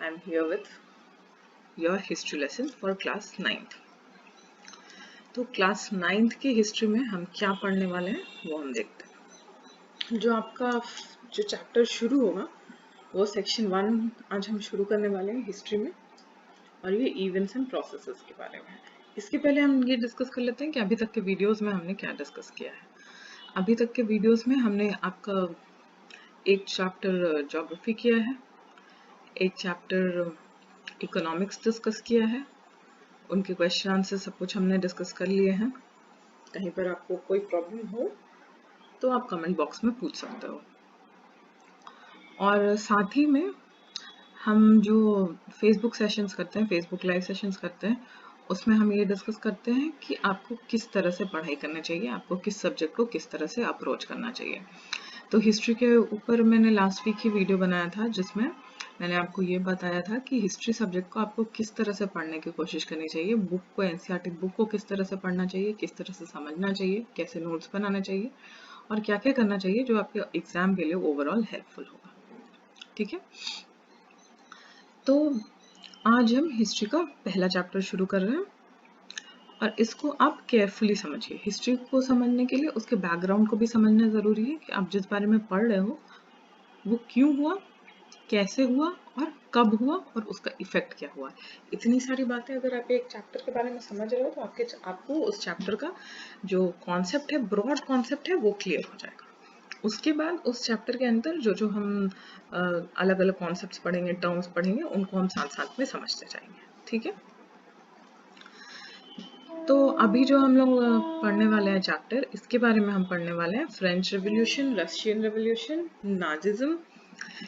I'm here with your history lesson for class 9th. तो class 9th की history में हम क्या पढ़ने वाले हैं वो हम देखते हैं। जो चैप्टर शुरू होगा वो सेक्शन 1 आज हम शुरू करने वाले हैं हिस्ट्री में, और ये इवेंट्स एंड प्रोसेसेस के बारे में है। इसके पहले हम ये डिस्कस कर लेते हैं कि अभी तक के वीडियोस में हमने क्या डिस्कस किया है। अभी तक के वीडियोस में हमने आपका एक चैप्टर ज्योग्राफी किया है, एक चैप्टर इकोनॉमिक्स डिस्कस किया है, उनके क्वेश्चन आंसर सब कुछ हमने डिस्कस कर लिए हैं। कहीं पर आपको कोई प्रॉब्लम हो तो आप कमेंट बॉक्स में पूछ सकते हो। और साथ ही में हम जो फेसबुक सेशंस करते हैं, फेसबुक लाइव सेशंस करते हैं, उसमें हम ये डिस्कस करते हैं कि आपको किस तरह से पढ़ाई करनी चाहिए, आपको किस सब्जेक्ट को किस तरह से अप्रोच करना चाहिए। तो हिस्ट्री के ऊपर मैंने लास्ट वीक ही वीडियो बनाया था जिसमें मैंने आपको ये बताया था कि हिस्ट्री सब्जेक्ट को आपको किस तरह से पढ़ने की कोशिश करनी चाहिए, बुक को, एनसीईआरटी बुक को किस तरह से पढ़ना चाहिए, किस तरह से समझना चाहिए, कैसे नोट्स बनाना चाहिए और क्या क्या करना चाहिए जो आपके एग्जाम के लिए ओवरऑल हेल्पफुल होगा। ठीक है, तो आज हम हिस्ट्री का पहला चैप्टर शुरू कर रहे हैं और इसको आप केयरफुली समझिए। हिस्ट्री को समझने के लिए उसके बैकग्राउंड को भी समझना जरूरी है कि आप जिस बारे में पढ़ रहे हो वो क्यों हुआ, कैसे हुआ और कब हुआ और उसका इफेक्ट क्या हुआ। इतनी सारी बातें अगर आप एक चैप्टर के बारे में समझ रहे हो तो आपको उस चैप्टर का जो कॉन्सेप्ट है, ब्रॉड कॉन्सेप्ट है, वो क्लियर हो जाएगा। उसके बाद उस चैप्टर के अंदर जो हम अलग अलग कॉन्सेप्ट्स पढ़ेंगे, टर्म्स पढ़ेंगे, उनको हम साथ साथ में समझते जाएंगे। ठीक है, तो अभी जो हम लोग पढ़ने वाले हैं चैप्टर, इसके बारे में हम पढ़ने वाले हैं French revolution, Russian revolution, Nazism.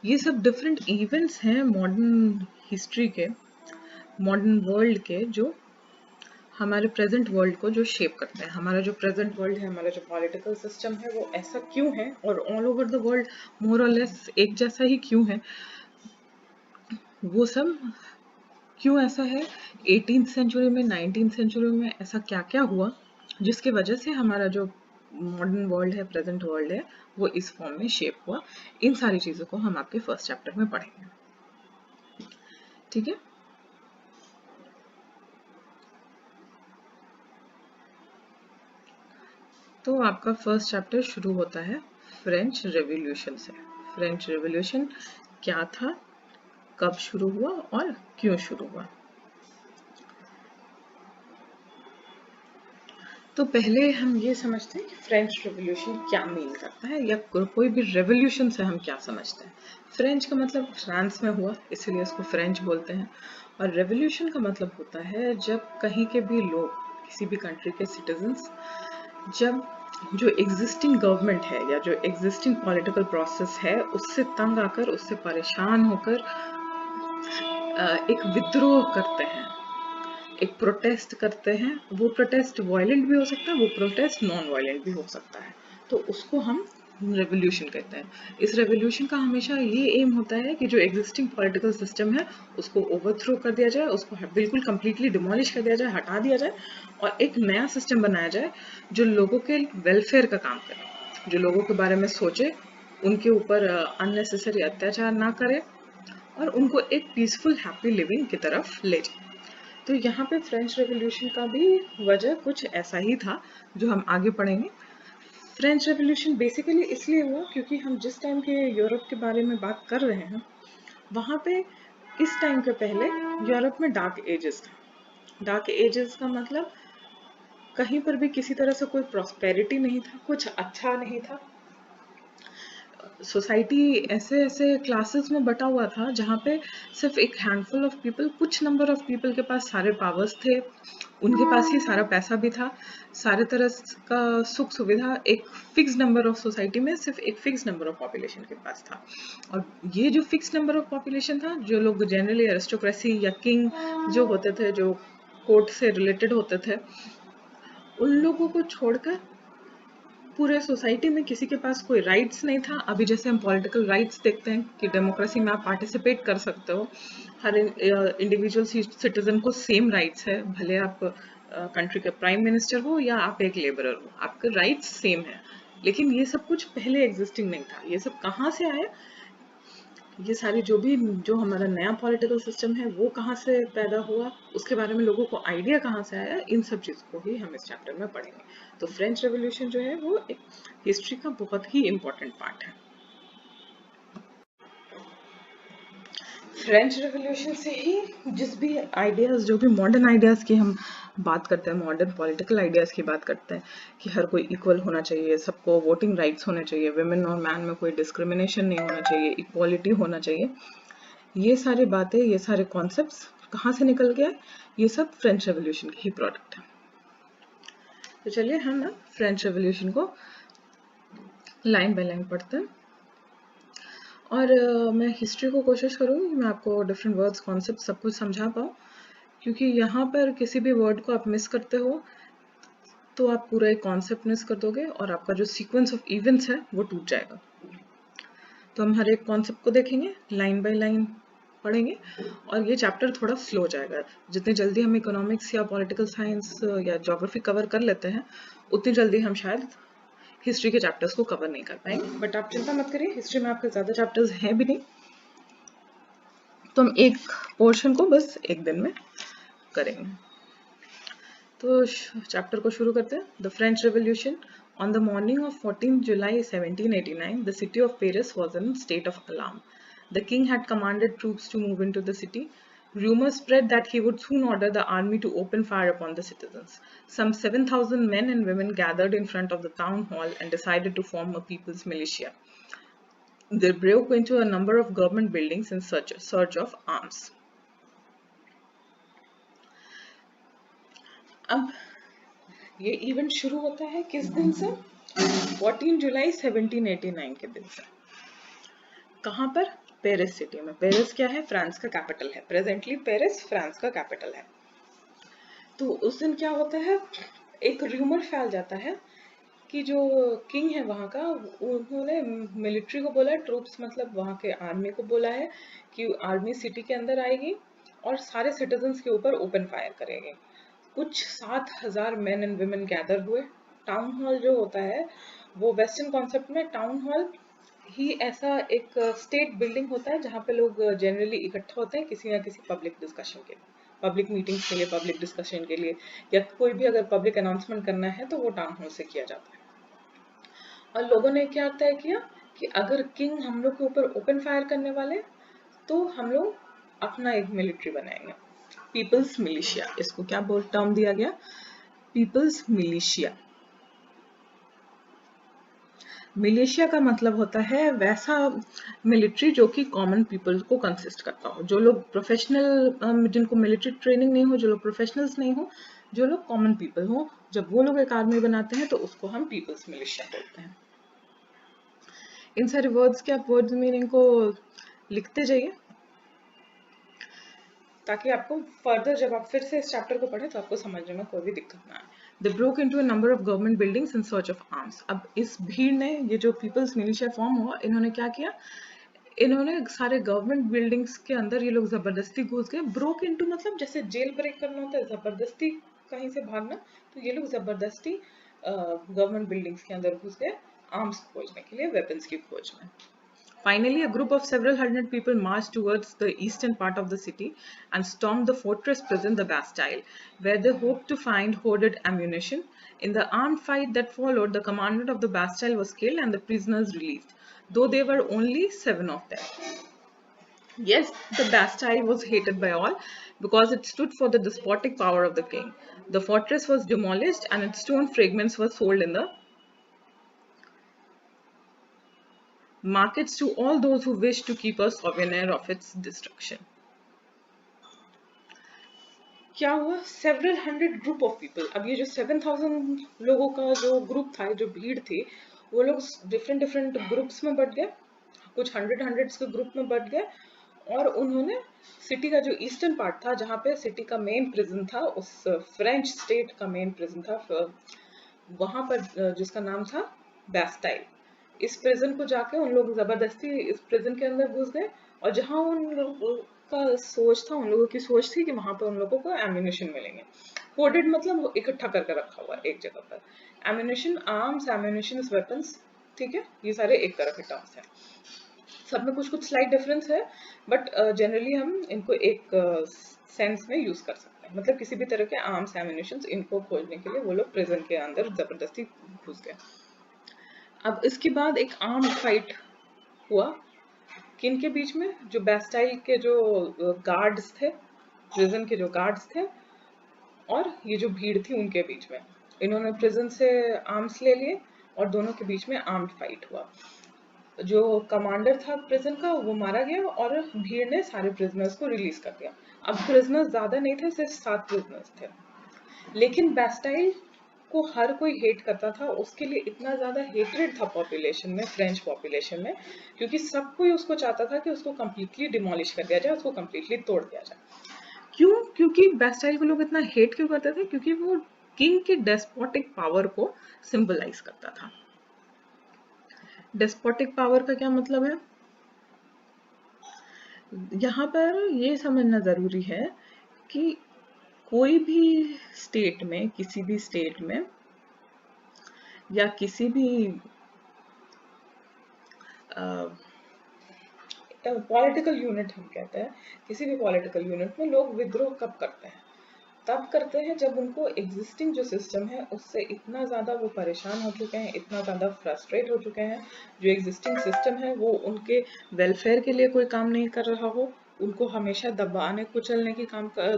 ये सब डिफरेंट इवेंट्स हैं मॉडर्न हिस्ट्री के, मॉडर्न वर्ल्ड के, जो हमारे प्रेजेंट वर्ल्ड को जो शेप करते हैं। हमारा जो प्रेजेंट वर्ल्ड है, हमारा जो पॉलिटिकल सिस्टम है, वो ऐसा क्यों है और all over the world more और लेस एक जैसा ही क्यों है, वो सब क्यों ऐसा है, 18th सेंचुरी में, 19th सेंचुरी में ऐसा क्या क्या हुआ जिसकी वजह से हमारा जो मॉडर्न वर्ल्ड है, प्रेजेंट वर्ल्ड है, वो इस फॉर्म में शेप हुआ। इन सारी चीजों को हम आपके फर्स्ट चैप्टर में पढ़ेंगे। ठीक है, तो आपका फर्स्ट चैप्टर शुरू होता है फ्रेंच रेवोल्यूशन से। फ्रेंच रेवोल्यूशन क्या था, कब शुरू हुआ और क्यों शुरू हुआ। तो पहले हम ये समझते हैं कि फ्रेंच रेवोल्यूशन क्या मीन करता है, या कोई भी रेवोल्यूशन से हम क्या समझते हैं। फ्रेंच का मतलब फ्रांस में हुआ, इसलिए इसको फ्रेंच बोलते हैं। और रेवोल्यूशन का मतलब होता है जब कहीं के भी लोग, किसी भी कंट्री के सिटीजन्स, जब जो एग्जिस्टिंग गवर्नमेंट है या जो एग्जिस्टिंग पॉलिटिकल प्रोसेस है उससे तंग आकर, उससे परेशान होकर एक विद्रोह करते हैं, एक प्रोटेस्ट करते हैं। वो प्रोटेस्ट वायलेंट भी हो सकता है, वो प्रोटेस्ट नॉन वायलेंट भी हो सकता है, तो उसको हम रेवोल्यूशन कहते हैं। इस रेवोल्यूशन का हमेशा ये एम होता है कि जो एग्जिस्टिंग पॉलिटिकल सिस्टम है उसको ओवरथ्रो कर दिया जाए, उसको बिल्कुल कंप्लीटली डिमोलिश कर दिया जाए, हटा दिया जाए, और एक नया सिस्टम बनाया जाए जो लोगों के वेलफेयर का काम करे, जो लोगों के बारे में सोचे, उनके ऊपर अननेसेसरी अत्याचार ना करे और उनको एक पीसफुल हैप्पी लिविंग की तरफ ले जाए। तो यहाँ पे फ्रेंच रेवोल्यूशन का भी वजह कुछ ऐसा ही था जो हम आगे पढ़ेंगे। फ्रेंच रेवोल्यूशन बेसिकली इसलिए हुआ क्योंकि हम जिस टाइम के यूरोप के बारे में बात कर रहे हैं, वहाँ पे इस टाइम के पहले यूरोप में डार्क एजेस था। डार्क एजेस का मतलब कहीं पर भी किसी तरह से कोई प्रॉस्पेरिटी नहीं था, कुछ अच्छा नहीं था। सोसाइटी ऐसे ऐसे क्लासेस में बटा हुआ था जहाँ पे सिर्फ एक हैंडफुल ऑफ पीपल, कुछ नंबर ऑफ पीपल के पास सारे पावर्स थे, उनके पास ही सारा पैसा भी था, सारे तरह का सुख सुविधा एक फिक्स नंबर ऑफ सोसाइटी में, सिर्फ एक फिक्स नंबर ऑफ पॉपुलेशन के पास था। और ये जो फिक्स नंबर ऑफ पॉपुलेशन था, जो लोग जनरली एरिस्टोक्रेसी या किंग जो होते थे, जो कोर्ट से रिलेटेड होते थे, उन लोगों को छोड़कर पूरे सोसाइटी में किसी के पास कोई राइट्स नहीं था। अभी जैसे हम पॉलिटिकल राइट्स देखते हैं कि डेमोक्रेसी में आप पार्टिसिपेट कर सकते हो, हर इंडिविजुअल सिटीजन को सेम राइट्स है, भले आप कंट्री के प्राइम मिनिस्टर हो या आप एक लेबरर हो, आपके राइट्स सेम है। लेकिन ये सब कुछ पहले एग्जिस्टिंग नहीं था। ये सब कहाँ से आया? ये सारी जो हमारा नया पॉलिटिकल सिस्टम है वो कहाँ से पैदा हुआ, उसके बारे में लोगों को आइडिया कहाँ से आया, इन सब चीज़ को ही हम इस चैप्टर में पढ़ेंगे। तो फ्रेंच रेवोल्यूशन जो है वो एक हिस्ट्री का बहुत ही इम्पोर्टेंट पार्ट है। फ्रेंच रेवोल्यूशन से ही जिस भी आइडियाज़, जो भी मॉडर्न आइडियाज़ की हम बात करते हैं, मॉडर्न पॉलिटिकल आइडियाज़ की बात करते हैं कि हर कोई इक्वल होना चाहिए, सबको वोटिंग राइट्स होने चाहिए, विमेन और मैन में कोई डिस्क्रिमिनेशन नहीं होना चाहिए, इक्वालिटी होना चाहिए, ये सारी बातें, ये सारे कॉन्सेप्ट्स कहाँ से निकल गया? ये सब फ्रेंच रेवोल्यूशन की ही प्रोडक्ट है। तो चलिए हम ना फ्रेंच रेवोल्यूशन को लाइन बाय लाइन पढ़ते हैं। और मैं हिस्ट्री को कोशिश करूँगी मैं आपको डिफरेंट वर्ड्स, कॉन्सेप्ट सब कुछ समझा पाऊँ, क्योंकि यहाँ पर किसी भी वर्ड को आप मिस करते हो तो आप पूरा एक कॉन्सेप्ट मिस कर दोगे और आपका जो सीक्वेंस ऑफ इवेंट्स है वो टूट जाएगा। तो हम हर एक कॉन्सेप्ट को देखेंगे, लाइन बाय लाइन पढ़ेंगे, और ये चैप्टर थोड़ा स्लो जाएगा। जितनी जल्दी हम इकोनॉमिक्स या पॉलिटिकल साइंस या ज्योग्राफी कवर कर लेते हैं, उतनी जल्दी हम शायद हिस्ट्री के चैप्टर्स को कवर नहीं कर पाएंगे। बट आप चिंता मत करिए, हिस्ट्री में आपके ज़्यादा चैप्टर्स हैं भी नहीं, तो हम एक पोर्शन को बस एक दिन में करेंगे। तो चैप्टर को शुरू करते हैं। The French revolution. On the morning of 14 July 1789, the city of Paris was in a state of alarm. The king had commanded troops to move into the city. Rumors spread that he would soon order the army to open fire upon the citizens. Some 7,000 men and women gathered in front of the town hall and decided to form a people's militia. They broke into a number of government buildings in search of arms. अब ये event शुरू होता है किस दिन से? 14 जुलाई 1789 के दिन से। कहाँ पर? पेरिस सिटी में। पेरिस क्या है? फ्रांस का कैपिटल है। प्रेजेंटली पेरिस फ्रांस का कैपिटल है। तो उस दिन क्या होता है, एक रूमर फैल जाता है कि जो किंग है वहाँ का, उन्होंने मिलिट्री को बोला, ट्रूप्स मतलब वहाँ के आर्मी को बोला है कि आर्मी सिटी के अंदर आएगी और सारे सिटीजन्स के ऊपर ओपन फायर करेगी। कुछ 7,000 मेन एंड वुमेन गैदर हुए। टाउन हॉल जो होता है वो वेस्टर्न कॉन्सेप्ट में टाउन हॉल ही ऐसा एक स्टेट बिल्डिंग होता है जहाँ पे लोग जनरली इकट्ठा होते हैं किसी ना किसी पब्लिक डिस्कशन के लिए, पब्लिक मीटिंग्स के लिए, पब्लिक डिस्कशन के लिए, या कोई भी अगर पब्लिक अनाउंसमेंट करना है तो वो टाउन हॉल से किया जाता है। और लोगों ने क्या तय किया कि अगर किंग हम लोग के ऊपर ओपन फायर करने वाले तो हम लोग अपना एक मिलिट्री बनाएंगे, पीपल्स मिलिशिया। इसको क्या टर्म दिया गया? Peoples militia. मिलिशिया का मतलब होता है वैसा मिलिट्री जो कि कॉमन पीपल को कंसिस्ट करता हो, जो लोग प्रोफेशनल, जिनको मिलिट्री ट्रेनिंग नहीं हो, जो लोग प्रोफेशनल्स नहीं हो, जो लोग कॉमन पीपल हो, जब वो लोग एक आर्मी बनाते हैं तो उसको हम पीपल्स मिलिशिया बोलते हैं। इन सारे वर्ड्स के आप वर्ड्स मीनिंग को लिखते जाइए ताकि आपको फर्दर जब आप फिर से इस चैप्टर को पढ़े तो आपको समझने में कोई भी दिक्कत ना आए। They broke into a number of government buildings in search of arms. अब इस भीड़ ने, ये जो पीपल्स मिलिशिया फॉर्म हुआ, इन्होंने क्या किया, इन्होंने सारे गवर्नमेंट बिल्डिंग्स के अंदर ये लोग जबरदस्ती घुस गए। ब्रोक इनटू मतलब जैसे जेल ब्रेक करना होता है, जबरदस्ती कहीं से भागना, तो ये लोग जबरदस्ती गवर्नमेंट बिल्डिंग्स के अंदर घुस गए आर्म्स खोजने के लिए, वेपन्स की खोज में। Finally, a group of several hundred people marched towards the eastern part of the city and stormed the fortress prison, the Bastille, where they hoped to find hoarded ammunition. In the armed fight that followed, the commander of the Bastille was killed and the prisoners released, though there were only 7 of them. Yes, the Bastille was hated by all because it stood for the despotic power of the king. The fortress was demolished and its stone fragments were sold in the markets to all those who wished to keep a souvenir of its destruction. क्या हुआ? Several hundred group of people. अब ये जो 7,000 लोगों का जो group था, जो भीड़ थी, वो लोग डिफरेंट डिफरेंट ग्रुप्स में बट गए, कुछ हंड्रेड्स के ग्रुप में बट गए, और उन्होंने सिटी का जो ईस्टर्न पार्ट था, जहाँ पे सिटी का मेन प्रिजन था, उस फ्रेंच स्टेट का मेन प्रिजन था, वहां पर जिसका नाम था बैस्टाइल, इस प्रिजन को जाके उन लोग जबरदस्ती इस प्रिजन के अंदर घुस गए, और जहां उन लोगों का सोच था, उन लोगों की सोच थी कि वहां पे उन लोगों को एम्यूनिशन मिलेंगे। कोडेड मतलब इकट्ठा करके रखा हुआ एक जगह पर। एम्यूनिशन, आर्म्स, एम्यूनिशन, वेपन्स, ठीक है, ये सारे एक तरह के टर्म्स हैं। सब में कुछ कुछ स्लाइट डिफरेंस है, बट जनरली हम इनको एक सेंस में यूज कर सकते हैं। मतलब किसी भी तरह के आर्म्स एमिनेशन इनको खोजने के लिए वो लोग प्रिजन के अंदर जबरदस्ती घुस गए। अब इसके बाद एक आर्म्ड फाइट हुआ किन के बीच में, जो बेस्टाइल के जो गार्ड्स थे, प्रिजन के जो गार्ड्स थे, और ये जो भीड़ थी उनके बीच में। इन्होंने प्रिजन से आर्म्स ले लिए और दोनों के बीच में आर्म्ड फाइट हुआ। जो कमांडर था प्रिजन का वो मारा गया और भीड़ ने सारे प्रिजनर्स को रिलीज कर दिया। अब प्रिजनर्स ज्यादा नहीं थे, सिर्फ 7 प्रिजनर्स थे, लेकिन बेस्टाइल को हर कोई हेट करता था। उसके लिए इतना ज्यादा हेट्रेड था पॉपुलेशन में, फ्रेंच पॉपुलेशन में, क्योंकि सब कोई उसको चाहता था कि उसको कंप्लीटली डिमोलिश कर दिया जाए, उसको कंप्लीटली तोड़ दिया जाए। क्यों? क्योंकि बेस्टाइल को लोग इतना हेट क्यों करते थे? क्योंकि वो किंग के डेस्पोटिक पावर को सिंबलाइज करता था। डेस्पोटिक पावर का क्या मतलब है? यहाँ पर ये समझना जरूरी है कि कोई भी स्टेट में, किसी भी स्टेट में या किसी भी पॉलिटिकल यूनिट, हम कहते हैं किसी भी पॉलिटिकल यूनिट में लोग विद्रोह कब करते हैं? तब करते हैं जब उनको एग्जिस्टिंग जो सिस्टम है उससे इतना ज़्यादा वो परेशान हो चुके हैं, इतना ज़्यादा फ्रस्ट्रेट हो चुके हैं, जो एग्जिस्टिंग सिस्टम है वो उनके वेलफेयर के लिए कोई काम नहीं कर रहा हो, उनको हमेशा दबाने कुचलने की काम कर,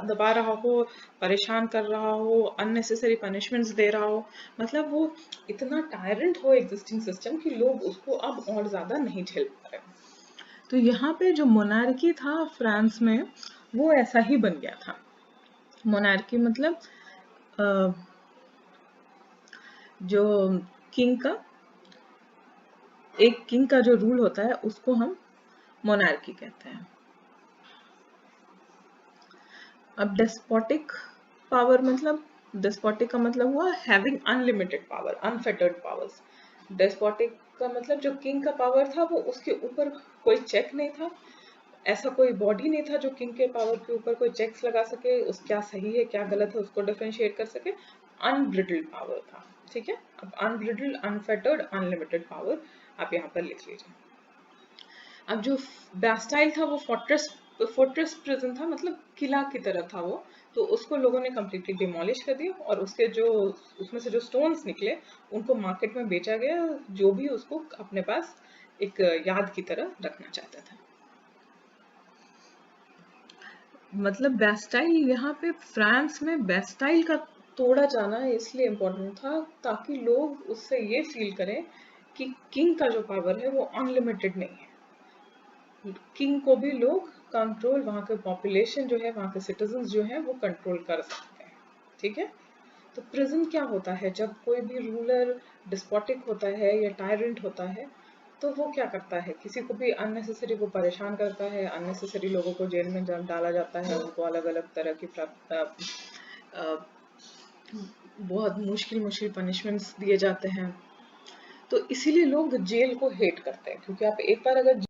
दबा रहा हो, परेशान कर रहा हो, अननेसेसरी पनिशमेंट्स दे रहा हो। मतलब वो इतना टायरेंट हो एग्जिस्टिंग सिस्टम कि लोग उसको अब और ज़्यादा नहीं झेल पा रहे। तो यहाँ पे जो मोनार्की था फ्रांस में वो ऐसा ही बन गया था। मोनार्की मतलब जो किंग का, एक किंग का जो रूल होता है उसको हम मोनार्की कहते हैं। अब डेस्पोटिक पावर मतलब, डेस्पोटिक का मतलब हुआ having unlimited power, unfettered powers. Despotic का मतलब जो किंग का पावर था वो उसके ऊपर कोई चेक नहीं था, ऐसा कोई बॉडी नहीं था जो किंग के पावर के ऊपर कोई चेक्स लगा सके, उस क्या सही है क्या गलत है उसको डिफरेंशिएट कर सके। अनब्रिडल्ड पावर था, ठीक है। अब अनब्रिडल्ड, अनफेटर्ड, अनलिमिटेड पावर आप यहाँ पर लिख लीजिए। अब जो बैस्टाइल था वो फोर्ट्रेस प्रिजन था, मतलब किला की तरह था वो, तो उसको लोगों ने कम्प्लीटली डिमोलिश कर दिया और उसके जो, उसमें से जो स्टोन्स निकले उनको मार्केट में बेचा गया, जो भी उसको अपने पास एक याद की तरह रखना चाहता था। मतलब बेस्टाइल, यहाँ पे फ्रांस में बेस्टाइल का तोड़ा जाना इसलिए इम्पोर्टेंट था ताकि लोग उससे ये फील करें कि किंग का जो पावर है वो अनलिमिटेड नहीं है। किंग को भी लोग कंट्रोल, वहाँ के पॉपुलेशन जो है, वहाँ के सिटीजन जो है वो कंट्रोल कर सकते हैं, ठीक है। तो प्रिजन क्या होता है? जब कोई भी रूलर डिस्पोटिक होता है या टायरेंट होता है तो वो क्या करता है, किसी को भी अननेसेसरी वो परेशान करता है, अननेसेसरी लोगों को जेल में डाला जाता है, उनको अलग अलग तरह की बहुत मुश्किल मुश्किल पनिशमेंट्स दिए जाते हैं। तो इसीलिए लोग जेल को हेट करते हैं, क्योंकि आप एक बार अगर